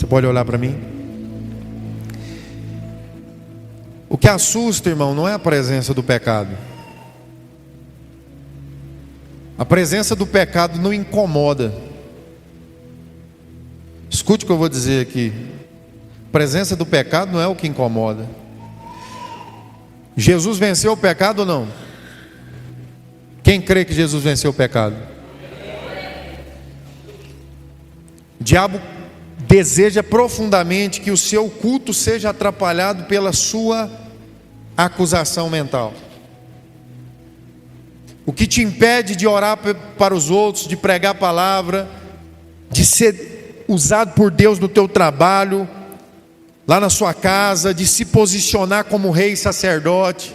Você pode olhar para mim? O que assusta, irmão, não é a presença do pecado. A presença do pecado não incomoda. Escute o que eu vou dizer aqui. A presença do pecado não é o que incomoda. Jesus venceu o pecado ou não? Quem crê que Jesus venceu o pecado? O diabo deseja profundamente que o seu culto seja atrapalhado pela sua acusação mental. O que te impede de orar para os outros, de pregar a palavra, de ser usado por Deus no teu trabalho, lá na sua casa, de se posicionar como rei e sacerdote.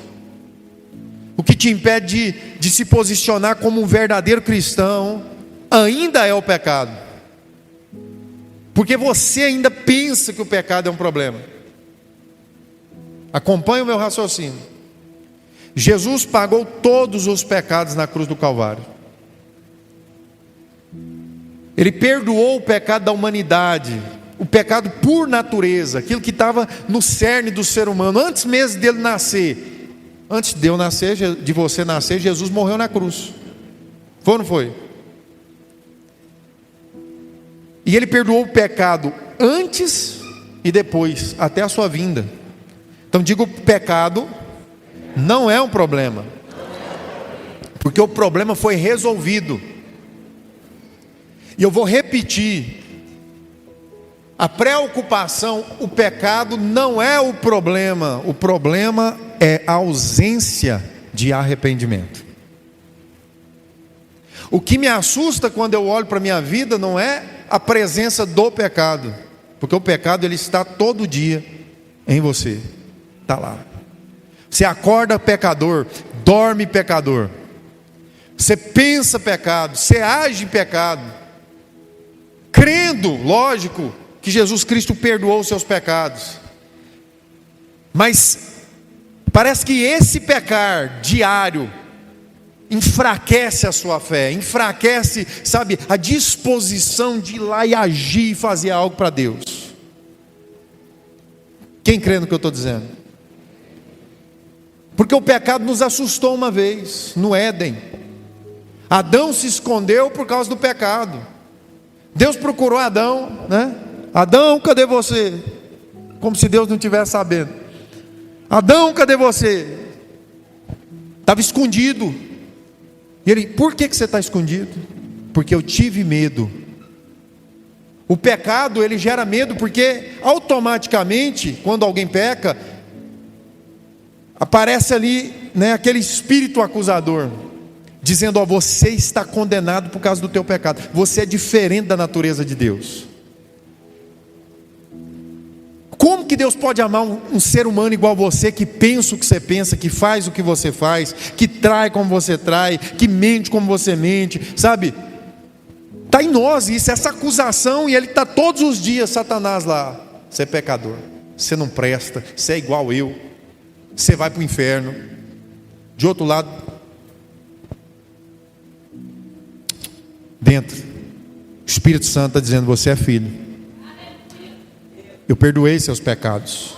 O que te impede de se posicionar como um verdadeiro cristão, ainda é o pecado. Porque você ainda pensa que o pecado é um problema. Acompanhe o meu raciocínio. Jesus pagou todos os pecados na cruz do Calvário. Ele perdoou o pecado da humanidade, o pecado por natureza, aquilo que estava no cerne do ser humano, antes mesmo dele nascer. Antes de eu nascer, de você nascer, Jesus morreu na cruz. Foi ou não foi? E ele perdoou o pecado antes e depois, até a sua vinda. Então digo, o pecado não é um problema, porque o problema foi resolvido. E eu vou repetir: a preocupação, o pecado não é o problema é a ausência de arrependimento. O que me assusta quando eu olho para a minha vida não é a presença do pecado, porque o pecado ele está todo dia em você, está lá. Você acorda pecador, dorme pecador, você pensa pecado, você age pecado, crendo, lógico, que Jesus Cristo perdoou os seus pecados. Mas parece que esse pecar diário enfraquece a sua fé, enfraquece, sabe, a disposição de ir lá e agir e fazer algo para Deus. Quem crê no que eu estou dizendo? Porque o pecado nos assustou uma vez, no Éden. Adão se escondeu por causa do pecado. Deus procurou Adão, né? Adão, cadê você? Como se Deus não estivesse sabendo. Adão, cadê você? Estava escondido. E ele, por que você está escondido? Porque eu tive medo. O pecado, ele gera medo, porque automaticamente, quando alguém peca, aparece ali, né, aquele espírito acusador, dizendo, ó, você está condenado por causa do teu pecado. Você é diferente da natureza de Deus. Como que Deus pode amar um ser humano igual a você, que pensa o que você pensa, que faz o que você faz, que trai como você trai, que mente como você mente, sabe? Está em nós isso, essa acusação, e ele está todos os dias, Satanás lá. Você é pecador, você não presta, você é igual eu, você vai para o inferno. De outro lado, dentro, o Espírito Santo está dizendo, você é filho. Eu perdoei seus pecados.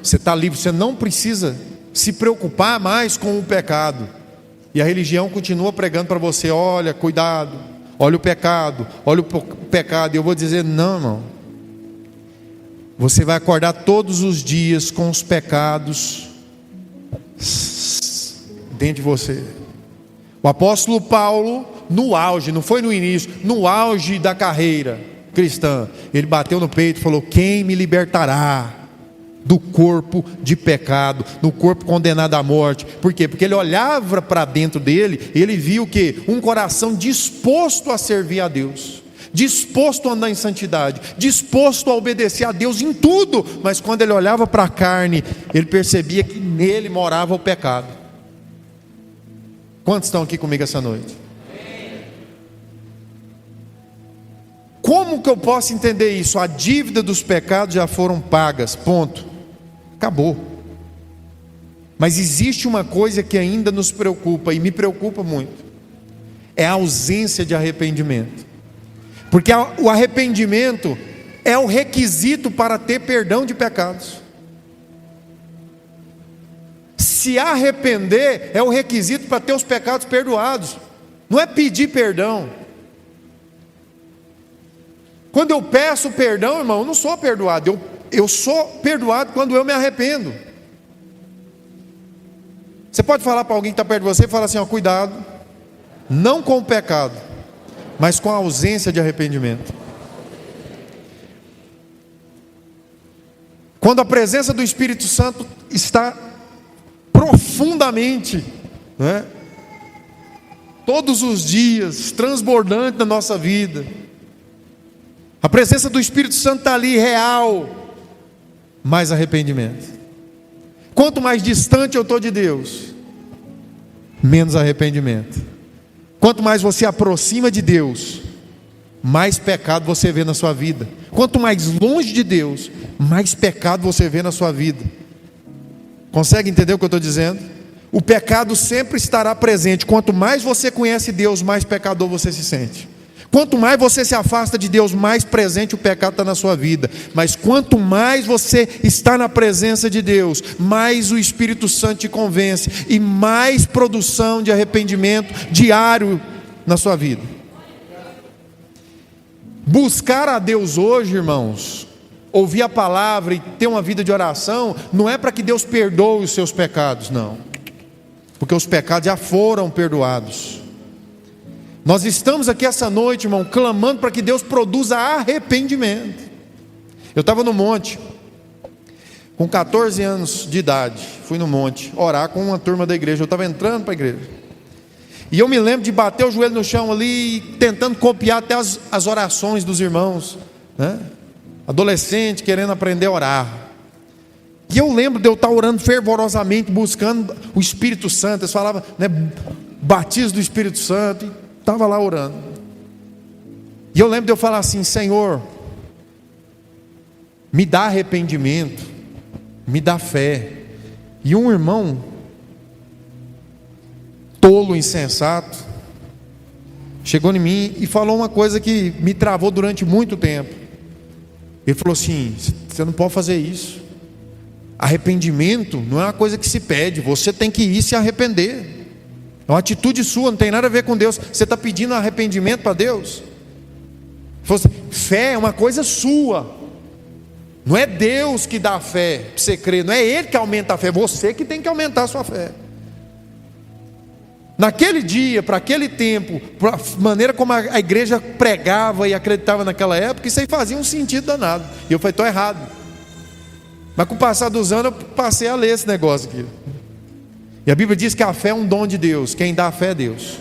Você está livre, você não precisa se preocupar mais com o pecado. E a religião continua pregando para você, olha, cuidado, olha o pecado, olha o pecado. E eu vou dizer, não, irmão. Você vai acordar todos os dias com os pecados dentro de você. O apóstolo Paulo, no auge, não foi no início, no auge da carreira cristã, ele bateu no peito e falou, quem me libertará do corpo de pecado, do corpo condenado à morte? Por quê? Porque ele olhava para dentro dele e ele viu que um coração disposto a servir a Deus, disposto a andar em santidade, disposto a obedecer a Deus em tudo, mas quando ele olhava para a carne, ele percebia que nele morava o pecado. Quantos estão aqui comigo essa noite? Como que eu posso entender isso? A dívida dos pecados já foram pagas, ponto, acabou. Mas existe uma coisa que ainda nos preocupa, e me preocupa muito, é a ausência de arrependimento. Porque o arrependimento, é o requisito para ter perdão de pecados. Se arrepender é o requisito para ter os pecados perdoados. Não é pedir perdão. Quando eu peço perdão, irmão, eu não sou perdoado. Eu sou perdoado quando eu me arrependo. Você pode falar para alguém que está perto de você e falar assim, ó, cuidado, não com o pecado, mas com a ausência de arrependimento. Quando a presença do Espírito Santo está profundamente, né, todos os dias, transbordante na nossa vida, a presença do Espírito Santo está ali, real, mais arrependimento. Quanto mais distante eu estou de Deus, menos arrependimento. Quanto mais você aproxima de Deus, mais pecado você vê na sua vida. Quanto mais longe de Deus, mais pecado você vê na sua vida. Consegue entender o que eu estou dizendo? O pecado sempre estará presente. Quanto mais você conhece Deus, mais pecador você se sente. Quanto mais você se afasta de Deus, mais presente o pecado está na sua vida. Mas quanto mais você está na presença de Deus, mais o Espírito Santo te convence, e mais produção de arrependimento diário na sua vida. Buscar a Deus hoje, irmãos, ouvir a palavra e ter uma vida de oração, não é para que Deus perdoe os seus pecados, não, porque os pecados já foram perdoados. Nós estamos aqui essa noite, irmão, clamando para que Deus produza arrependimento. Eu estava no monte, com 14 anos de idade, fui no monte orar com uma turma da igreja. Eu estava entrando para a igreja, e eu me lembro de bater o joelho no chão ali, tentando copiar até as orações dos irmãos, né? Adolescente querendo aprender a orar. E eu lembro de eu estar orando fervorosamente, buscando o Espírito Santo. Eles falavam, né, batismo do Espírito Santo, e estava lá orando. E eu lembro de eu falar assim, Senhor, me dá arrependimento, me dá fé. E um irmão tolo, insensato, chegou em mim e falou uma coisa que me travou durante muito tempo. Ele falou assim, você não pode fazer isso. Arrependimento não é uma coisa que se pede, você tem que ir se arrepender. É uma atitude sua, não tem nada a ver com Deus. Você está pedindo arrependimento para Deus? Fé é uma coisa sua. Não é Deus que dá fé para você crer, não é Ele que aumenta a fé, você que tem que aumentar a sua fé. Naquele dia, para aquele tempo, para a maneira como a igreja pregava e acreditava naquela época, isso aí fazia um sentido danado. E eu falei, estou errado. Mas com o passar dos anos eu passei a ler esse negócio aqui. E a Bíblia diz que a fé é um dom de Deus. Quem dá a fé é Deus.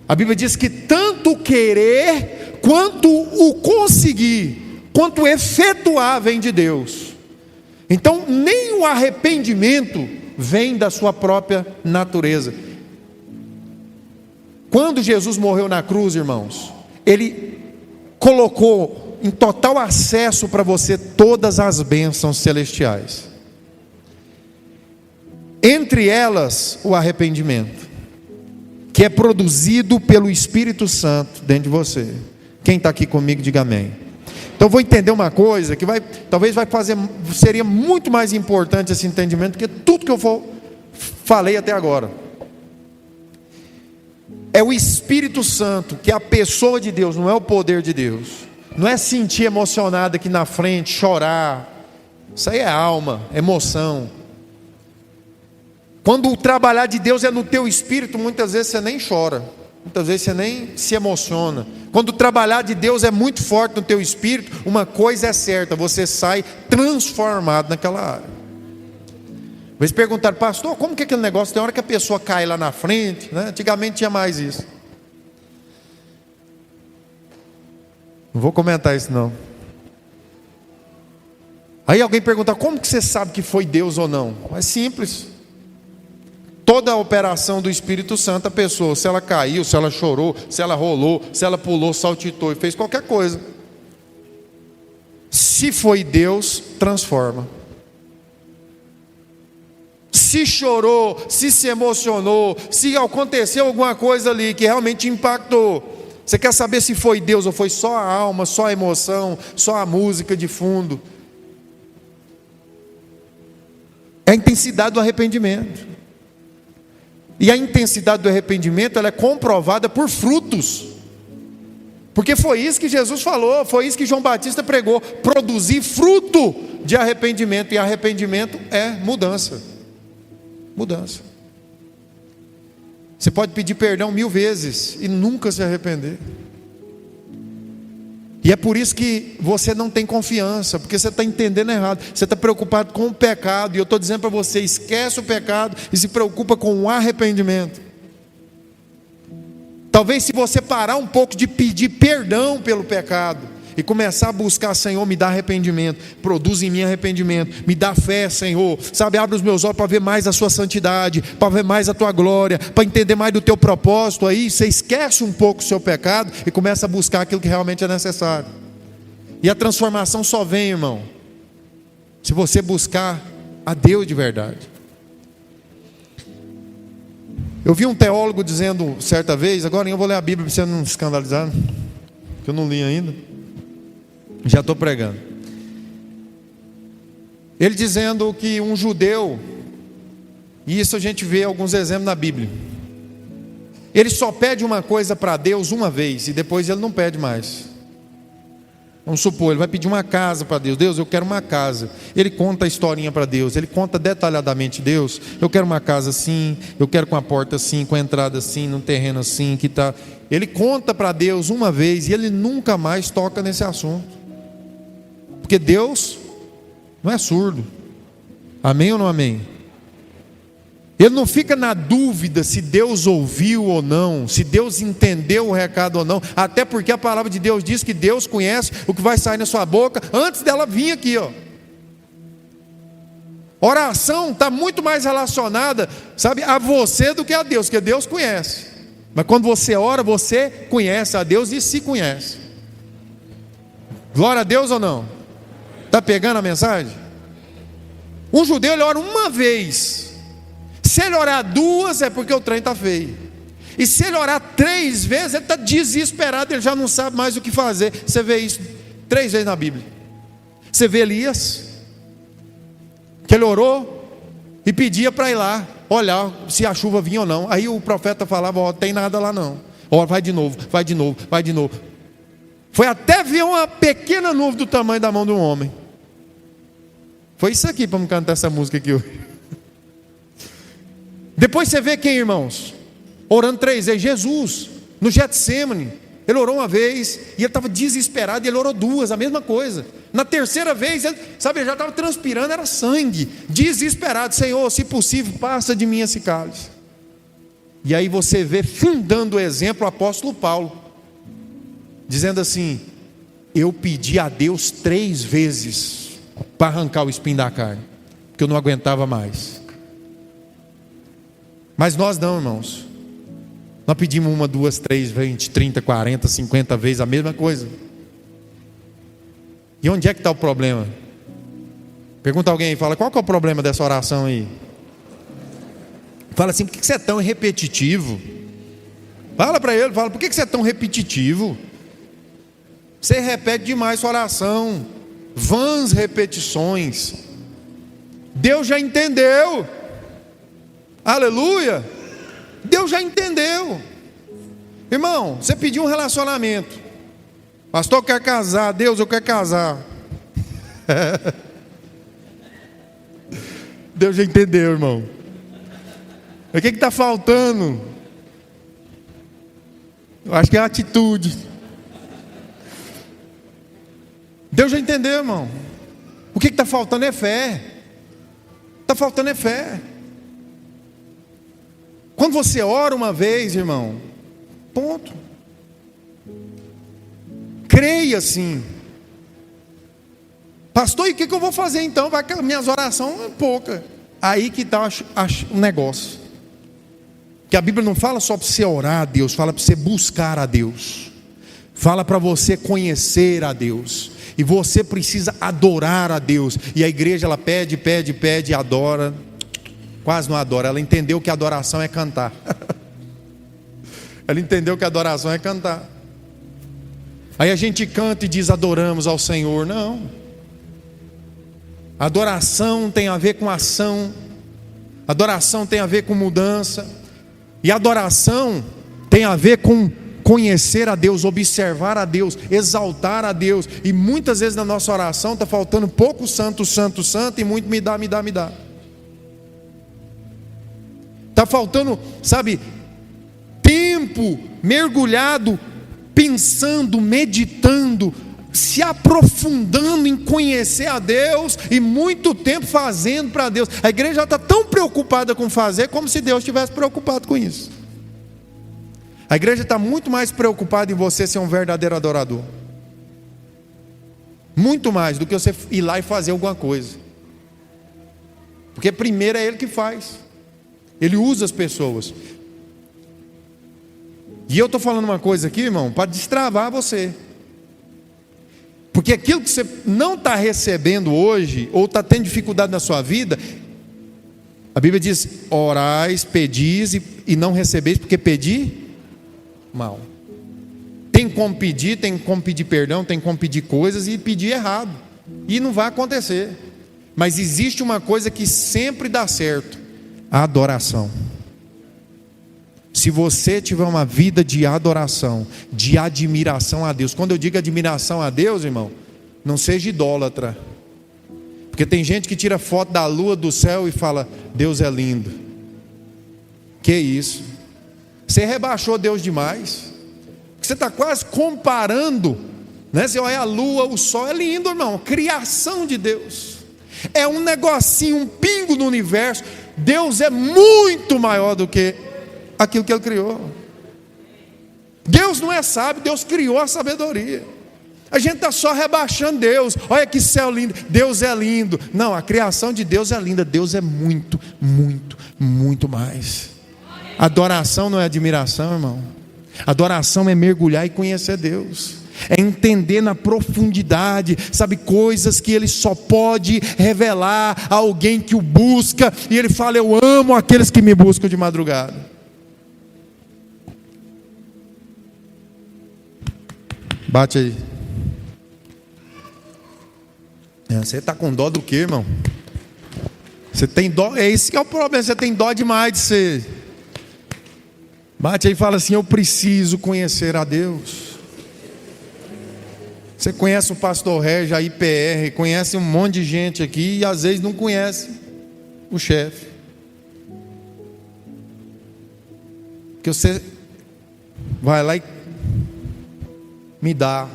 A Bíblia diz que tanto querer, quanto o conseguir, quanto efetuar vem de Deus. Então nem o arrependimento vem da sua própria natureza. Quando Jesus morreu na cruz, irmãos, Ele colocou em total acesso para você todas as bênçãos celestiais. Entre elas, o arrependimento, que é produzido pelo Espírito Santo dentro de você. Quem está aqui comigo, diga amém. Então vou entender uma coisa que talvez seria muito mais importante esse entendimento do que tudo que eu falei até agora. É o Espírito Santo, que é a pessoa de Deus, não é o poder de Deus. Não é sentir emocionado aqui na frente, chorar. Isso aí é alma, emoção. Quando o trabalhar de Deus é no teu espírito, muitas vezes você nem chora, muitas vezes você nem se emociona. Quando o trabalhar de Deus é muito forte no teu espírito, uma coisa é certa, você sai transformado naquela área. Eles perguntaram, pastor, como que é aquele negócio? Tem hora que a pessoa cai lá na frente, né? Antigamente tinha mais isso. Não vou comentar isso não. Aí alguém pergunta, como que você sabe que foi Deus ou não? É simples. Toda a operação do Espírito Santo, a pessoa, se ela caiu, se ela chorou, se ela rolou, se ela pulou, saltitou e fez qualquer coisa, se foi Deus, transforma. Se chorou, se emocionou, se aconteceu alguma coisa ali que realmente impactou, Você quer saber se foi Deus ou foi só a alma, só a emoção, só a música de fundo? É a intensidade do arrependimento. E a intensidade do arrependimento, ela é comprovada por frutos. Porque foi isso que Jesus falou, foi isso que João Batista pregou: produzir fruto de arrependimento. E arrependimento é mudança. Mudança. Você pode pedir perdão 1000 vezes e nunca se arrepender. E é por isso que você não tem confiança, porque você está entendendo errado. Você está preocupado com o pecado. E eu estou dizendo para você: esquece o pecado e se preocupa com o arrependimento. Talvez, se você parar um pouco de pedir perdão pelo pecado e começar a buscar: Senhor, me dá arrependimento, produz em mim arrependimento, me dá fé, Senhor, sabe, abre os meus olhos para ver mais a sua santidade, para ver mais a tua glória, para entender mais do teu propósito. Aí você esquece um pouco o seu pecado e começa a buscar aquilo que realmente é necessário. E a transformação só vem, irmão, se você buscar a Deus de verdade. Eu vi um teólogo dizendo certa vez, agora eu vou ler a Bíblia para você não escandalizar, que eu não li ainda, já estou pregando. Ele dizendo que um judeu, e isso a gente vê alguns exemplos na Bíblia, ele só pede uma coisa para Deus uma vez e depois ele não pede mais. Vamos supor, ele vai pedir uma casa para Deus. Deus, eu quero uma casa. Ele conta a historinha para Deus, ele conta detalhadamente: Deus, eu quero uma casa assim, eu quero com a porta assim, com a entrada assim, num terreno assim, que tá. Ele conta para Deus uma vez e ele nunca mais toca nesse assunto, porque Deus não é surdo. Amém ou não amém? Ele não fica na dúvida se Deus ouviu ou não, se Deus entendeu o recado ou não, até porque a palavra de Deus diz que Deus conhece o que vai sair na sua boca antes dela vir aqui, ó. Oração está muito mais relacionada, sabe, a você do que a Deus, porque Deus conhece. Mas quando você ora, você conhece a Deus e se conhece. Glória a Deus ou não? Está pegando a mensagem? Um judeu, ele ora uma vez. Se ele orar 2, é porque o trem está feio. E se ele orar 3 vezes, ele está desesperado, ele já não sabe mais o que fazer. Você vê isso 3 vezes na Bíblia. Você vê Elias, que ele orou e pedia para ir lá olhar se a chuva vinha ou não. Aí o profeta falava: ó, tem nada lá não. Ó, vai de novo, vai de novo, vai de novo. Foi até ver uma pequena nuvem do tamanho da mão de um homem. Foi isso aqui para me cantar essa música aqui hoje. Depois você vê quem, irmãos? Orando 3 vezes. Jesus, no Getsêmani, ele orou uma vez e ele estava desesperado, e ele orou 2, a mesma coisa. Na terceira vez, ele, sabe, ele já estava transpirando, era sangue, desesperado: Senhor, se possível, passa de mim esse cálice. E aí você vê, fundando o exemplo, o apóstolo Paulo, dizendo assim: eu pedi a Deus 3 vezes para arrancar o espinho da carne, porque eu não aguentava mais. Mas nós não, irmãos. Nós pedimos 1, 2, 3, 20, 30, 40, 50 vezes a mesma coisa. E onde é que está o problema? Pergunta alguém, fala: qual que é o problema dessa oração aí? Fala assim: por que você é tão repetitivo? Fala para ele, fala: por que você é tão repetitivo? Você repete demais sua oração, vãs repetições. Deus já entendeu. Aleluia. Deus já entendeu. Irmão, você pediu um relacionamento: pastor, eu quero casar. Deus, eu quero casar. Deus já entendeu, irmão. O que está faltando? Eu acho que é a atitude. Deus já entendeu, irmão. O que está faltando é fé. Está faltando é fé. Quando você ora uma vez, irmão, ponto. Creia assim. Pastor, e o que eu vou fazer então? Vai que minhas orações são poucas. Aí que está o negócio. Que a Bíblia não fala só para você orar a Deus, fala para você buscar a Deus. Fala para você conhecer a Deus. E você precisa adorar a Deus. E a igreja, ela pede, pede, pede e adora. Quase não adora. Ela entendeu que adoração é cantar. Ela entendeu que adoração é cantar. Aí a gente canta e diz adoramos ao Senhor. Não. Adoração tem a ver com ação. Adoração tem a ver com mudança. E adoração tem a ver com conhecer a Deus, observar a Deus, exaltar a Deus. E muitas vezes na nossa oração está faltando pouco santo, santo, santo e muito me dá, me dá, me dá. Está faltando, sabe, tempo mergulhado, pensando, meditando, se aprofundando em conhecer a Deus e muito tempo fazendo para Deus. A igreja já está tão preocupada com fazer como se Deus estivesse preocupado com isso. A igreja está muito mais preocupada em você ser um verdadeiro adorador. Muito mais do que você ir lá e fazer alguma coisa. Porque primeiro é Ele que faz. Ele usa as pessoas. E eu estou falando uma coisa aqui, irmão, para destravar você. Porque aquilo que você não está recebendo hoje, ou está tendo dificuldade na sua vida, a Bíblia diz: orais, pedis e não recebeis, porque pedi mal. Tem como pedir perdão, tem como pedir coisas e pedir errado. E não vai acontecer. Mas existe uma coisa que sempre dá certo: a adoração. Se você tiver uma vida de adoração, de admiração a Deus. Quando eu digo admiração a Deus, irmão, não seja idólatra. Porque tem gente que tira foto da lua, do céu e fala: Deus é lindo. Que isso? Você rebaixou Deus demais. Você está quase comparando, né? Você olha a lua, o sol, é lindo, irmão. Criação de Deus. É um negocinho, um pingo no universo. Deus é muito maior do que aquilo que Ele criou. Deus não é sábio, Deus criou a sabedoria. A gente está só rebaixando Deus. Olha que céu lindo, Deus é lindo. Não, a criação de Deus é linda. Deus é muito, muito, muito mais. Adoração não é admiração, irmão. Adoração é mergulhar e conhecer Deus. É entender na profundidade, sabe, coisas que Ele só pode revelar a alguém que o busca. E Ele fala: eu amo aqueles que me buscam de madrugada. Bate aí. Você está com dó do que, irmão? Você tem dó? É esse que é o problema. Você tem dó demais de ser. Bate aí e fala assim: eu preciso conhecer a Deus. Você conhece o pastor Regis, a IPR, conhece um monte de gente aqui e às vezes não conhece o chefe. Que você vai lá e me dá,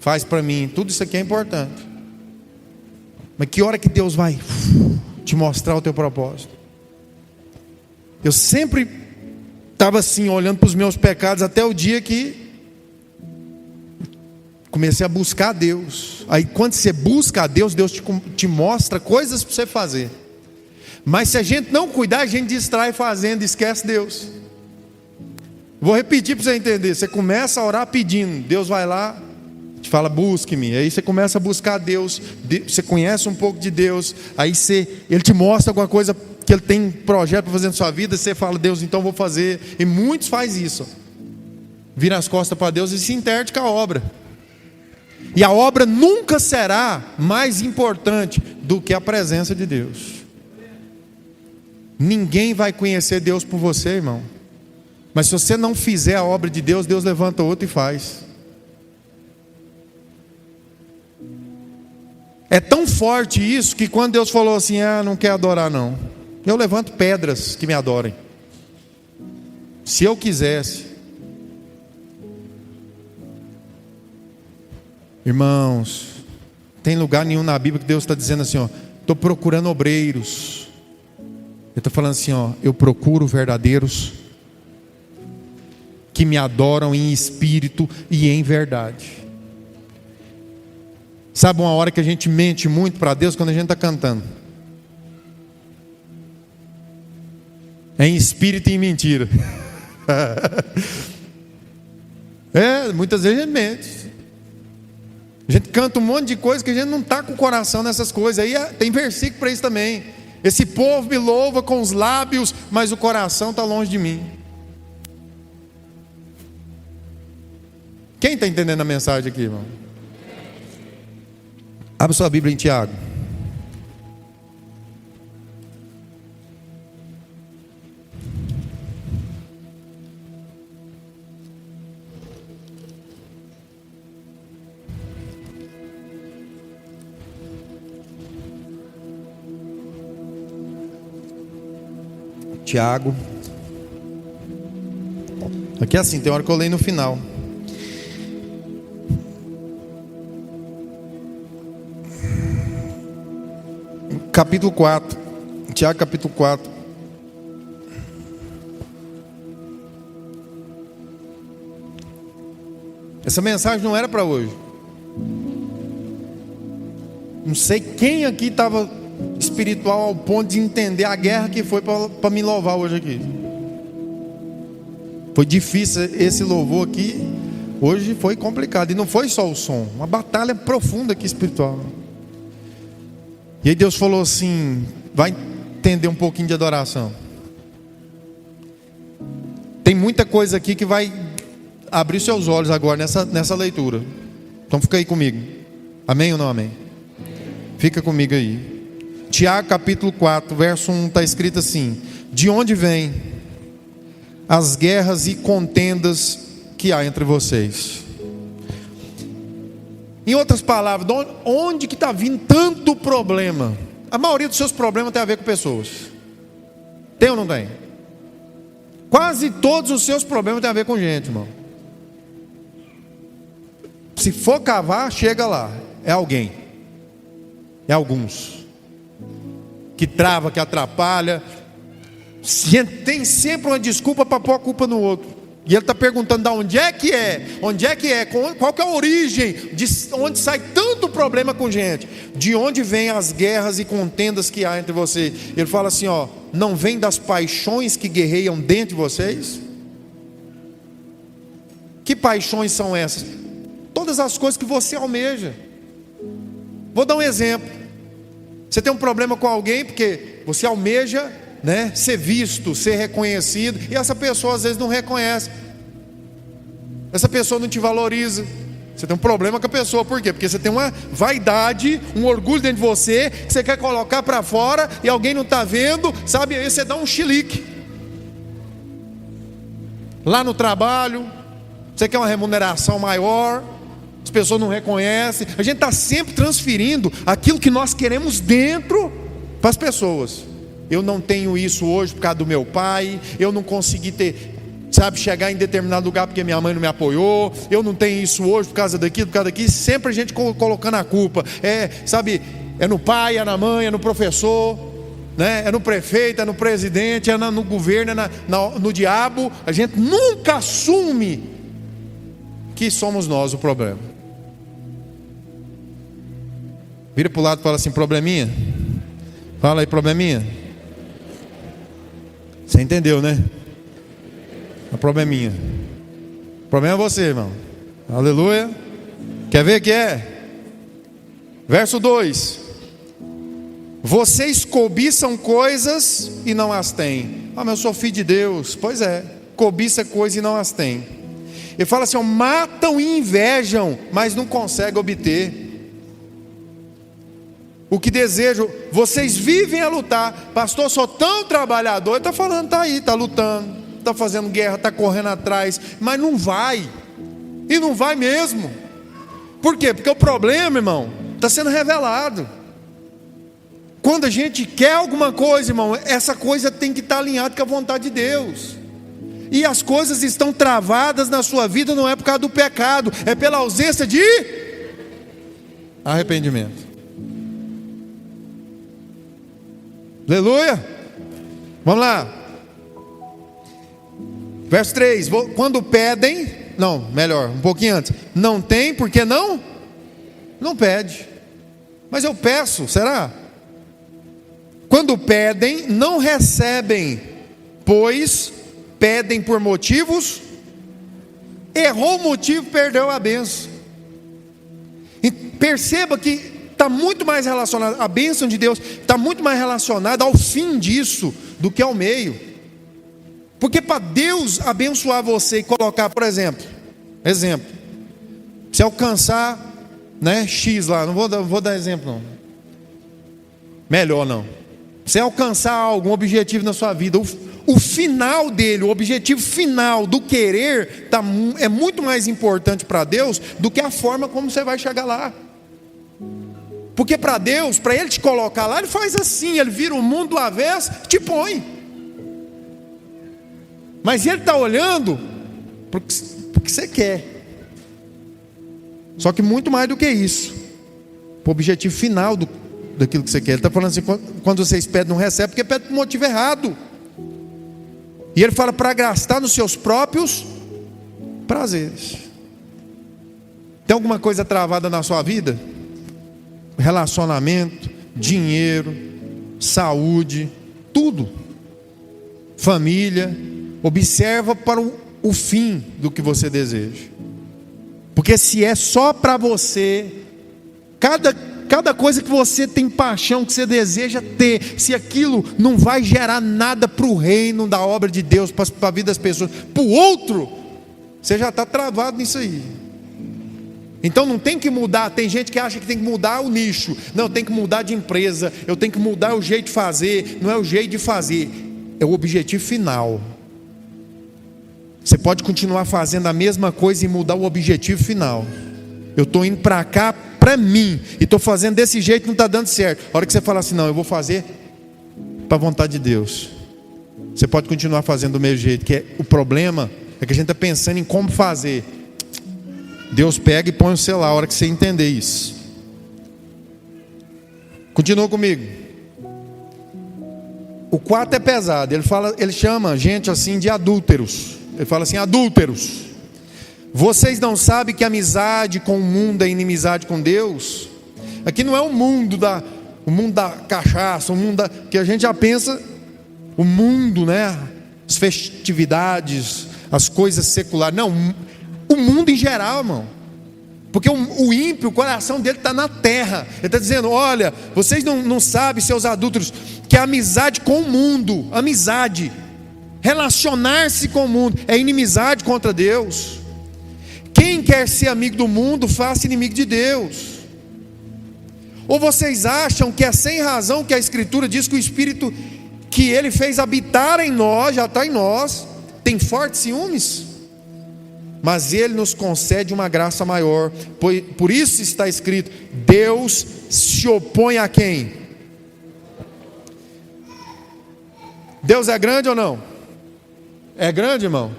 faz para mim, tudo isso aqui é importante. Mas que hora que Deus vai te mostrar o teu propósito? Eu sempre estava assim, olhando para os meus pecados, até o dia que comecei a buscar a Deus. Aí quando você busca a Deus, Deus te mostra coisas para você fazer. Mas se a gente não cuidar, a gente distrai fazendo, esquece Deus. Vou repetir para você entender. Você começa a orar pedindo, Deus vai lá, te fala: busque-me. Aí você começa a buscar Deus, você conhece um pouco de Deus, aí Ele te mostra alguma coisa que Ele tem projeto para fazer na sua vida, você fala: Deus, então vou fazer. E muitos fazem isso, vira as costas para Deus e se interde com a obra. E a obra nunca será mais importante do que a presença de Deus. Ninguém vai conhecer Deus por você, irmão. Mas se você não fizer a obra de Deus, Deus levanta outro e faz. É tão forte isso que quando Deus falou assim: não quer adorar não, eu levanto pedras que me adorem. Se eu quisesse. Irmãos, tem lugar nenhum na Bíblia que Deus está dizendo assim: estou procurando obreiros. Ele está falando assim: eu procuro verdadeiros que me adoram em espírito e em verdade. Sabe uma hora que a gente mente muito para Deus? Quando a gente está cantando. É em espírito e em mentira. Muitas vezes a gente mente. A gente canta um monte de coisa que a gente não está com o coração nessas coisas. Aí tem versículo para isso também. Esse povo me louva com os lábios, mas o coração está longe de mim. Quem está entendendo a mensagem aqui, irmão? Abra sua Bíblia em Tiago. Tiago. Aqui é assim, tem hora que eu leio no final. Capítulo 4. Tiago capítulo 4. Essa mensagem não era para hoje. Não sei quem aqui estava espiritual ao ponto de entender a guerra que foi para me louvar hoje aqui. Foi difícil esse louvor aqui. Hoje foi complicado. E não foi só o som. Uma batalha profunda aqui espiritual. E aí Deus falou assim: vai entender um pouquinho de adoração. Tem muita coisa aqui que vai abrir seus olhos agora nessa leitura. Então fica aí comigo. Amém ou não amém? Fica comigo aí. Tiago capítulo 4, verso 1 está escrito assim: de onde vêm as guerras e contendas que há entre vocês? Em outras palavras, onde que está vindo tanto problema? A maioria dos seus problemas tem a ver com pessoas. Tem ou não tem? Quase todos os seus problemas têm a ver com gente, irmão. Se for cavar, chega lá. É alguém. É alguns. Que trava, que atrapalha. Tem sempre uma desculpa para pôr a culpa no outro. E ele está perguntando de onde é que é? Onde é que é? Qual que é a origem? De onde sai tanto problema com gente? De onde vêm as guerras e contendas que há entre vocês? Ele fala assim, ó: não vem das paixões que guerreiam dentro de vocês? Que paixões são essas? Todas as coisas que você almeja. Vou dar um exemplo. Você tem um problema com alguém porque você almeja, né, ser visto, ser reconhecido, e essa pessoa às vezes não reconhece. Essa pessoa não te valoriza. Você tem um problema com a pessoa. Por quê? Porque você tem uma vaidade, um orgulho dentro de você, que você quer colocar para fora e alguém não está vendo, sabe? Aí você dá um chilique. Lá no trabalho, você quer uma remuneração maior, as pessoas não reconhecem. A gente está sempre transferindo aquilo que nós queremos dentro para as pessoas. Eu não tenho isso hoje por causa do meu pai. Eu não consegui ter, chegar em determinado lugar porque minha mãe não me apoiou. Eu não tenho isso hoje por causa daquilo, por causa daqui. Sempre a gente colocando a culpa. É no pai, é na mãe, é no professor, né? É no prefeito, é no presidente, é no governo, é no diabo. A gente nunca assume que somos nós o problema. Vira para o lado e fala assim: probleminha. Fala aí, probleminha. Você entendeu, né? O probleminha. O problema é você, irmão. Aleluia. Quer ver que é? Verso 2: vocês cobiçam coisas e não as têm. Ah, mas eu sou filho de Deus. Pois é, cobiça coisas e não as tem. Ele fala assim: ó, matam e invejam, mas não conseguem obter o que desejam. Vocês vivem a lutar. Pastor, sou tão trabalhador. Ele está falando, está aí, está lutando, está fazendo guerra, está correndo atrás, mas não vai. E não vai mesmo. Por quê? Porque o problema, irmão, está sendo revelado. Quando a gente quer alguma coisa, irmão, essa coisa tem que estar alinhada com a vontade de Deus. E as coisas estão travadas na sua vida, não é por causa do pecado, é pela ausência de arrependimento. Aleluia. Vamos lá. Verso 3: quando pedem, não, melhor, um pouquinho antes, não tem, porque não pede. Mas eu peço, será? Quando pedem, não recebem, pois pedem por motivos. Errou o motivo, perdeu a bênção. E perceba que está muito mais relacionado, a bênção de Deus está muito mais relacionada ao fim disso do que ao meio. Porque para Deus abençoar você e colocar, por exemplo, Você alcançar, né, X lá, não vou dar exemplo não. Melhor não. Você alcançar algum objetivo na sua vida, o final dele, o objetivo final do querer é muito mais importante para Deus do que a forma como você vai chegar lá. Porque para Deus, para Ele te colocar lá, Ele faz assim, Ele vira o mundo do avesso, te põe. Mas Ele está olhando para o que você quer. Só que muito mais do que isso, para o objetivo final daquilo que você quer. Ele está falando assim, quando vocês pedem não recebem, porque pedem por motivo errado. E Ele fala para gastar nos seus próprios prazeres. Tem alguma coisa travada na sua vida? Relacionamento, dinheiro, saúde, tudo. Família. Observa para o fim do que você deseja. Porque se é só para você, cada coisa que você tem paixão, que você deseja ter, se aquilo não vai gerar nada para o reino da obra de Deus, para a vida das pessoas, para o outro, você já está travado nisso aí. Então não tem que mudar. Tem gente que acha que tem que mudar o nicho. Não, tem que mudar de empresa. Eu tenho que mudar o jeito de fazer. Não é o jeito de fazer, é o objetivo final. Você pode continuar fazendo a mesma coisa e mudar o objetivo final. Eu estou indo para cá para mim e estou fazendo desse jeito, não está dando certo. A hora que você fala assim, não, eu vou fazer para a vontade de Deus, você pode continuar fazendo do mesmo jeito. Que o problema é que a gente está pensando em como fazer. Deus pega e põe o celular, a hora que você entender isso. Continua comigo. O 4 é pesado. Ele chama gente assim de adúlteros. Ele fala assim, adúlteros, vocês não sabem que amizade com o mundo é inimizade com Deus? Aqui não é o mundo da cachaça, o mundo que a gente já pensa, o mundo, né? As festividades, as coisas seculares. Não, o mundo em geral, irmão. Porque o ímpio, o coração dele está na terra. Ele está dizendo, olha, vocês não sabem, seus adúlteros, que a amizade com o mundo, amizade, relacionar-se com o mundo, é inimizade contra Deus. Quem quer ser amigo do mundo, faça inimigo de Deus. Ou vocês acham que é sem razão que a Escritura diz que o Espírito que Ele fez habitar em nós, já está em nós, tem fortes ciúmes? Mas Ele nos concede uma graça maior. Por isso está escrito, Deus se opõe a quem? Deus é grande ou não? É grande, irmão?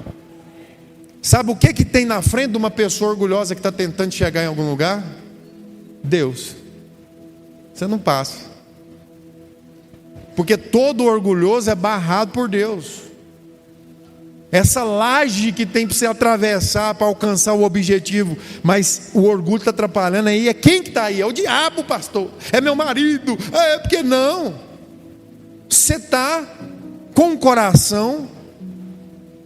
Sabe o que tem na frente de uma pessoa orgulhosa que está tentando chegar em algum lugar? Deus. Você não passa. Porque todo orgulhoso é barrado por Deus. Essa laje que tem para você atravessar para alcançar o objetivo, mas o orgulho está atrapalhando aí. É quem que está aí? É o diabo, pastor. É meu marido. É porque não. Você está com o coração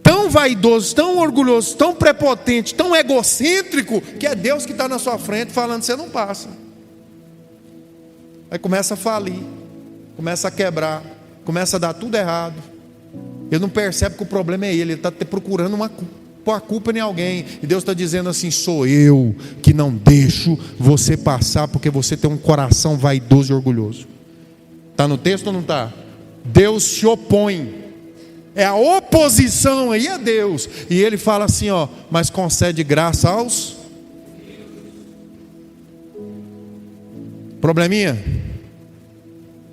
tão vaidoso, tão orgulhoso, tão prepotente, tão egocêntrico, que é Deus que está na sua frente falando, você não passa. Aí começa a falir, começa a quebrar, começa a dar tudo errado. Ele não percebe que o problema é ele está procurando pôr a culpa em alguém. E Deus está dizendo assim, sou eu que não deixo você passar, porque você tem um coração vaidoso e orgulhoso. Está no texto ou não está? Deus se opõe. É a oposição aí a Deus. E Ele fala assim, ó, mas concede graça aos... Probleminha?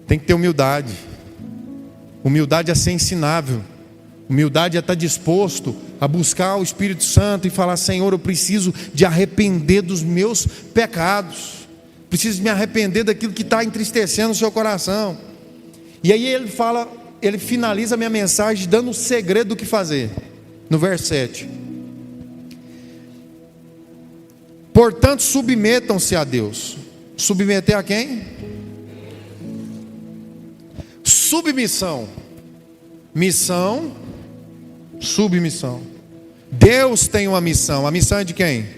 Tem que ter humildade. Humildade é ser ensinável. Humildade é estar disposto a buscar o Espírito Santo e falar, Senhor, eu preciso de arrepender dos meus pecados. Preciso me arrepender daquilo que está entristecendo o seu coração. E aí ele finaliza a minha mensagem dando o segredo do que fazer. No verso 7. Portanto, submetam-se a Deus. Submeter a quem? Submissão. Missão, submissão. Deus tem uma missão. A missão é de quem?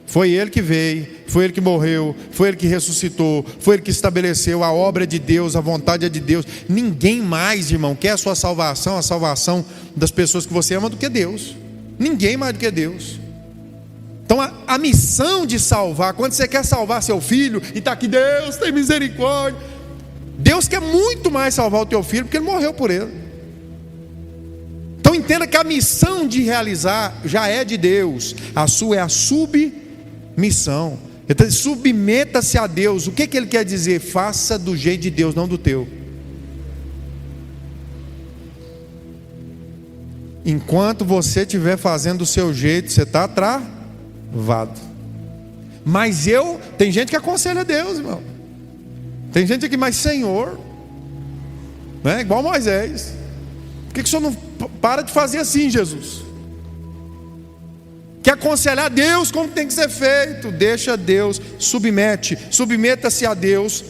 Foi Ele que veio, foi Ele que morreu, foi Ele que ressuscitou, foi Ele que estabeleceu. A obra é de Deus, a vontade é de Deus. Ninguém mais, irmão, quer a sua salvação, a salvação das pessoas que você ama, do que Deus. Ninguém mais do que Deus. Então a missão de salvar, quando você quer salvar seu filho e está aqui, Deus tem misericórdia, Deus quer muito mais salvar o teu filho, porque Ele morreu por ele. Então entenda que a missão de realizar já é de Deus, a sua é a submissão. Então submeta-se a Deus. O que Ele quer dizer? Faça do jeito de Deus, não do teu. Enquanto você estiver fazendo do seu jeito, você está travado. Mas tem gente que aconselha a Deus, irmão. Tem gente aqui, mas Senhor, né? Igual Moisés, por que o Senhor não para de fazer assim, Jesus? Quer aconselhar a Deus como tem que ser feito? Deixa Deus, submeta-se a Deus,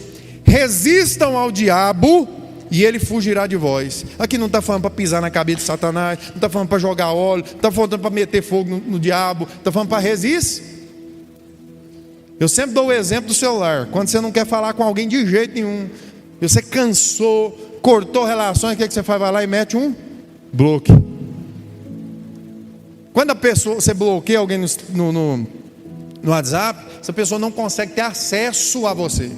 resistam ao diabo e ele fugirá de vós. Aqui não está falando para pisar na cabeça de Satanás, não está falando para jogar óleo, não está falando para meter fogo no diabo, está falando para resistir. Eu sempre dou o exemplo do celular. Quando você não quer falar com alguém de jeito nenhum, você cansou, cortou relações, o que você faz? Vai lá e mete um bloqueio. Quando você bloqueia alguém no WhatsApp, essa pessoa não consegue ter acesso a você,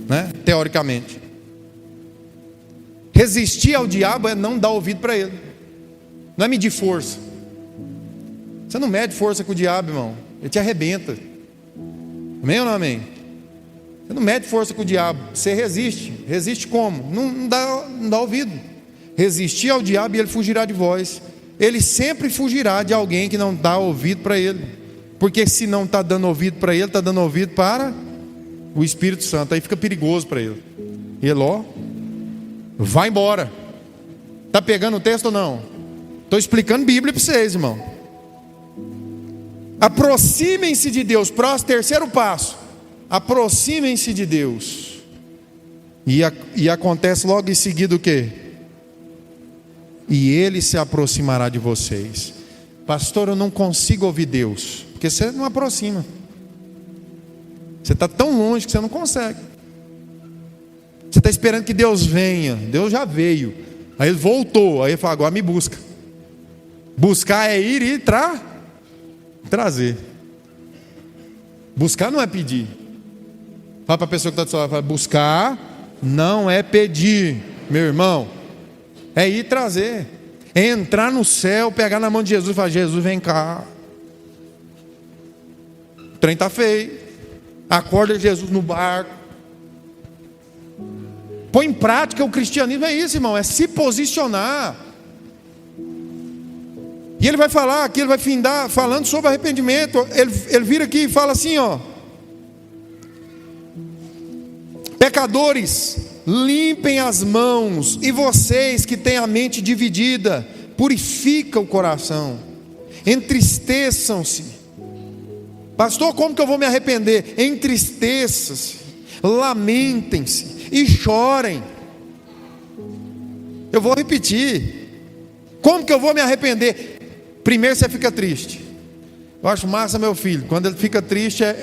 né? Teoricamente. Resistir ao diabo é não dar ouvido para ele, não é medir força. Você não mede força com o diabo, irmão, ele te arrebenta. Amém ou não amém? Você não mede força com o diabo, você resiste. Resiste como? Não dá ouvido. Resistir ao diabo e ele fugirá de vós. Ele sempre fugirá de alguém que não dá ouvido para ele. Porque se não está dando ouvido para ele, está dando ouvido para o Espírito Santo. Aí fica perigoso para ele. Ele, vai embora. Está pegando o texto ou não? Estou explicando Bíblia para vocês, irmão. Aproximem-se de Deus. Próximo, terceiro passo. Aproximem-se de Deus. E acontece logo em seguida o quê? E Ele se aproximará de vocês. Pastor, eu não consigo ouvir Deus. Porque você não aproxima. Você está tão longe que você não consegue. Você está esperando que Deus venha. Deus já veio. Aí Ele voltou. Aí Ele fala, agora me busca. Buscar é ir e trazer. Buscar não é pedir. Fala para a pessoa que está do seu lado, buscar não é pedir, meu irmão. É ir trazer. É entrar no céu, pegar na mão de Jesus e falar, Jesus, vem cá. O trem está feio. Acorda Jesus no barco. Põe em prática o cristianismo, é isso, irmão. É se posicionar. E ele vai falar aqui, ele vai findar falando sobre arrependimento. Ele vira aqui e fala assim, pecadores, limpem as mãos, e vocês que têm a mente dividida, purifica o coração, entristeçam-se. Pastor, como que eu vou me arrepender? Entristeçam-se, lamentem-se e chorem. Eu vou repetir. Como que eu vou me arrepender? Primeiro você fica triste. Eu acho massa meu filho, quando ele fica triste, ele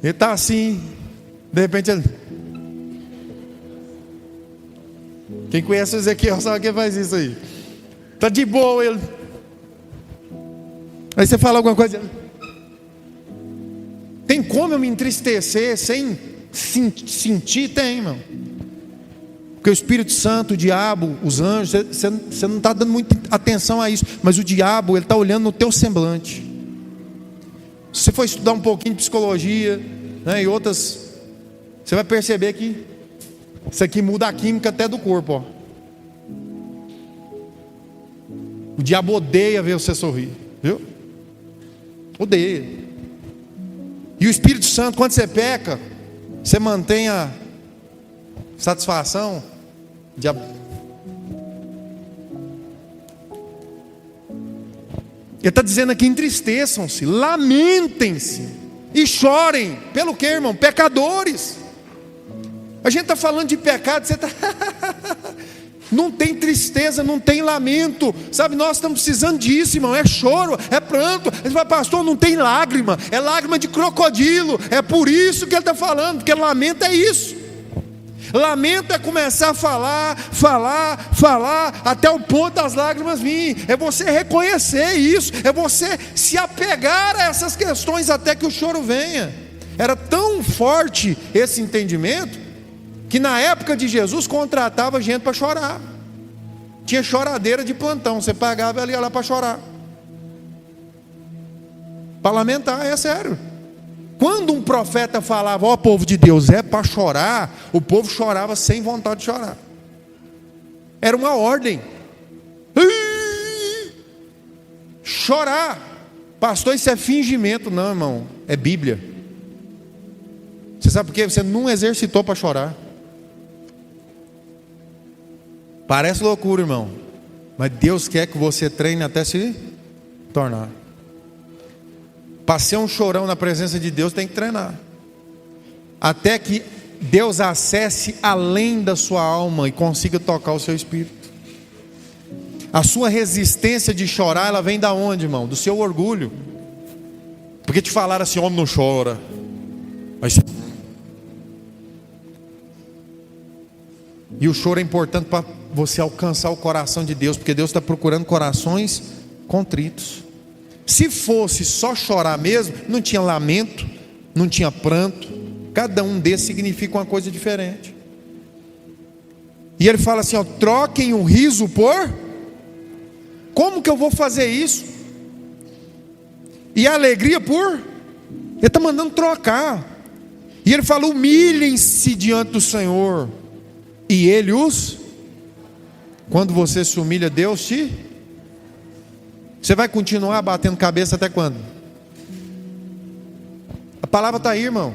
está assim, de repente ele... Quem conhece o Ezequiel sabe quem faz isso aí. Está de boa ele. Aí você fala alguma coisa. Tem como eu me entristecer sem sentir? Tem, irmão. Porque o Espírito Santo, o diabo, os anjos, você não está dando muita atenção a isso. Mas o diabo, ele está olhando no teu semblante. Se você for estudar um pouquinho de psicologia, né, e outras, você vai perceber que isso aqui muda a química até do corpo. O diabo odeia ver você sorrir, viu? Odeia. E o Espírito Santo, quando você peca, você mantém a satisfação. Ele está dizendo aqui, entristeçam-se, lamentem-se e chorem. Pelo que, irmão? Pecadores. A gente está falando de pecado, você está... Não tem tristeza, não tem lamento, sabe? Nós estamos precisando disso, irmão. É choro, é pranto. Ele fala, pastor, não tem lágrima, é lágrima de crocodilo. É por isso que ele está falando, porque lamento é isso. Lamento é começar a falar, até o ponto das lágrimas virem. É você reconhecer isso, é você se apegar a essas questões até que o choro venha. Era tão forte esse entendimento, que na época de Jesus contratava gente para chorar. Tinha choradeira de plantão, você pagava, ela ia lá para chorar, para lamentar, é sério. Quando um profeta falava, ó povo de Deus, é para chorar, o povo chorava sem vontade de chorar. Era uma ordem. Chorar. Pastor, isso é fingimento. Não, irmão, é Bíblia. Você sabe por quê? Você não exercitou para chorar. Parece loucura, irmão, mas Deus quer que você treine até se tornar. Para ser um chorão na presença de Deus, tem que treinar, até que Deus acesse além da sua alma e consiga tocar o seu espírito. A sua resistência de chorar, ela vem da onde, irmão? Do seu orgulho. Porque te falaram assim, homem não chora. Mas... E o choro é importante para você alcançar o coração de Deus, porque Deus está procurando corações contritos. Se fosse só chorar mesmo, não tinha lamento, não tinha pranto. Cada um desses significa uma coisa diferente. E ele fala assim, ó, troquem o riso por... Como que eu vou fazer isso? E a alegria por... Ele está mandando trocar. E ele fala, humilhem-se diante do Senhor, e Ele os... Quando você se humilha, Deus te... Você vai continuar batendo cabeça até quando? A palavra está aí, irmão.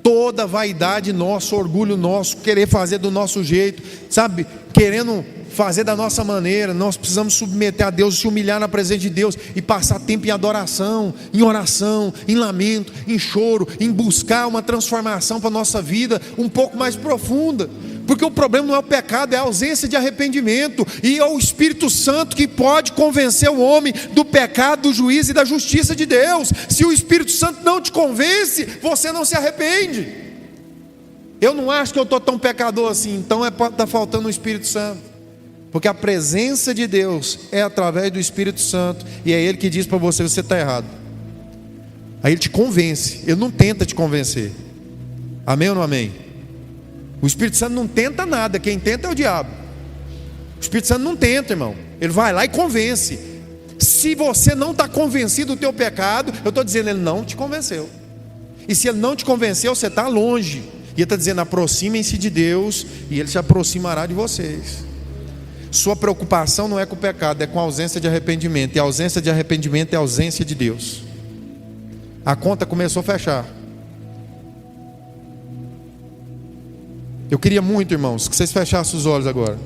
Toda vaidade nossa, orgulho nosso, querer fazer do nosso jeito, sabe? Querendo fazer da nossa maneira. Nós precisamos submeter a Deus, se humilhar na presença de Deus e passar tempo em adoração, em oração, em lamento, em choro, em buscar uma transformação para a nossa vida um pouco mais profunda. Porque o problema não é o pecado, é a ausência de arrependimento. E é o Espírito Santo que pode convencer o homem do pecado, do juízo e da justiça de Deus. Se o Espírito Santo não te convence, você não se arrepende. Eu não acho que eu estou tão pecador assim, então está faltando o Espírito Santo. Porque a presença de Deus é através do Espírito Santo, e é Ele que diz para você, você está errado. Aí Ele te convence, Ele não tenta te convencer. Amém ou não amém? O Espírito Santo não tenta nada, quem tenta é o diabo. O Espírito Santo não tenta, irmão. Ele vai lá e convence. Se você não está convencido do teu pecado, eu estou dizendo, Ele não te convenceu. E se Ele não te convenceu, você está longe. E Ele está dizendo, aproximem-se de Deus, e Ele se aproximará de vocês. Sua preocupação não é com o pecado, é com a ausência de arrependimento. E a ausência de arrependimento é a ausência de Deus. A conta começou a fechar. Eu queria muito, irmãos, que vocês fechassem os olhos agora.